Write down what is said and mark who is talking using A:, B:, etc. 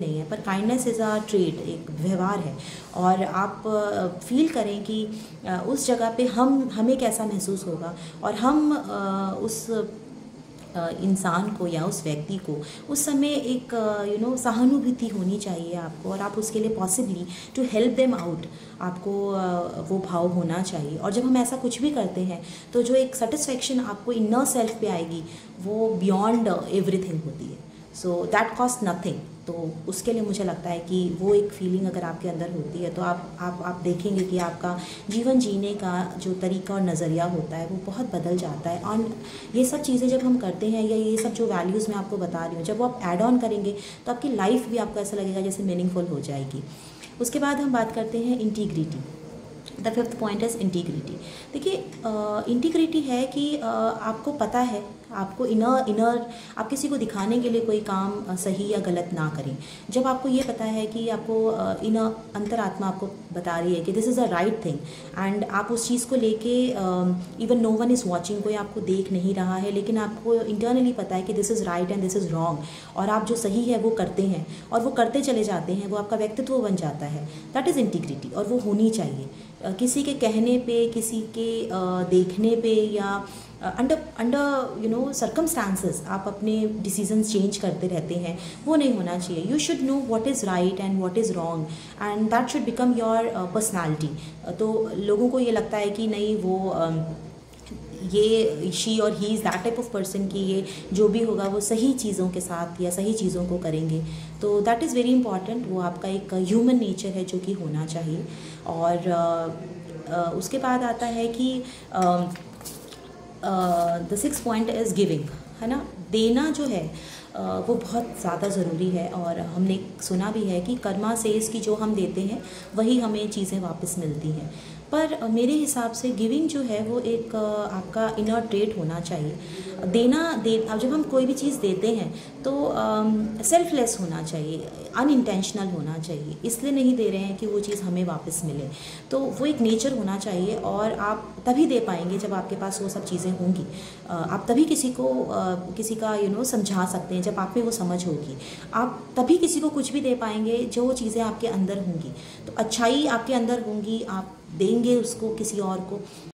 A: नहीं है, पर काइंडनेस इज़ अ ट्रेड, एक व्यवहार है। और आप फील करें कि उस जगह पे हमें कैसा महसूस होगा, और हम उस इंसान को या उस व्यक्ति को उस समय एक सहानुभूति होनी चाहिए आपको, और आप उसके लिए possibly to help them out, आपको वो भाव होना चाहिए। और जब हम ऐसा कुछ भी करते हैं तो जो एक सेटिस्फेक्शन आपको इनर सेल्फ पे आएगी वो बियॉन्ड एवरीथिंग होती है। So that cost nothing. तो उसके लिए मुझे लगता है कि वो एक फीलिंग अगर आपके अंदर होती है तो आप देखेंगे कि आपका जीवन जीने का जो तरीका और नज़रिया होता है वो बहुत बदल जाता है। और ये सब चीज़ें जब हम करते हैं, या ये सब जो वैल्यूज़ मैं आपको बता रही हूँ, जब वो आप ऐड ऑन करेंगे तो आपकी लाइफ भी आपको ऐसा लगेगा जैसे मीनिंगफुल हो जाएगी। उसके बाद हम बात करते हैं integrity. The fifth point is integrity. देखिए, इंटीग्रिटी है कि आपको पता है, आपको इनर आप किसी को दिखाने के लिए कोई काम सही या गलत ना करें। जब आपको ये पता है कि आपको इनर अंतरात्मा आपको बता रही है कि this is a right thing, and आप उस चीज़ को लेके even know one is watching, कोई आपको देख नहीं रहा है, लेकिन आपको इंटरनली पता है कि this is right and this is wrong, और आप जो सही है वो करते हैं और वो करते चले जाते हैं, वो आपका व्यक्तित्व बन जाता है। दैट इज़ इंटीग्रिटी, और वो होनी चाहिए। किसी के कहने पे, किसी के देखने पे, या अंडर सर्कमस्टांसेस आप अपने डिसीजंस चेंज करते रहते हैं, वो नहीं होना चाहिए। You should know what is right and what is wrong, and that should become your personality. तो लोगों को ये लगता है कि नहीं, वो ये शी और he is that type of person कि ये जो भी होगा वो सही चीज़ों के साथ या सही चीज़ों को करेंगे। तो दैट इज़ वेरी इंपॉर्टेंट। वो आपका एक ह्यूमन नेचर है जो कि होना चाहिए। और उसके बाद आता है कि the six point is giving, है ना। देना जो है वो बहुत ज़्यादा ज़रूरी है। और हमने सुना भी है कि कर्मा सेज की जो हम देते हैं वही हमें चीज़ें वापस मिलती हैं। पर मेरे हिसाब से गिविंग जो है वो एक आपका इनर ट्रेट होना चाहिए। अब जब हम कोई भी चीज़ देते हैं तो सेल्फलेस होना चाहिए, अनइंटेंशनल होना चाहिए। इसलिए नहीं दे रहे हैं कि वो चीज़ हमें वापस मिले, तो वो एक नेचर होना चाहिए। और आप तभी दे पाएंगे जब आपके पास वो सब चीज़ें होंगी। आप तभी किसी का समझा सकते हैं जब आप में वो समझ होगी। आप तभी किसी को कुछ भी दे पाएंगे जो वो चीज़ें आपके अंदर होंगी। तो अच्छाई आपके अंदर होंगी, आप देंगे उसको किसी और को।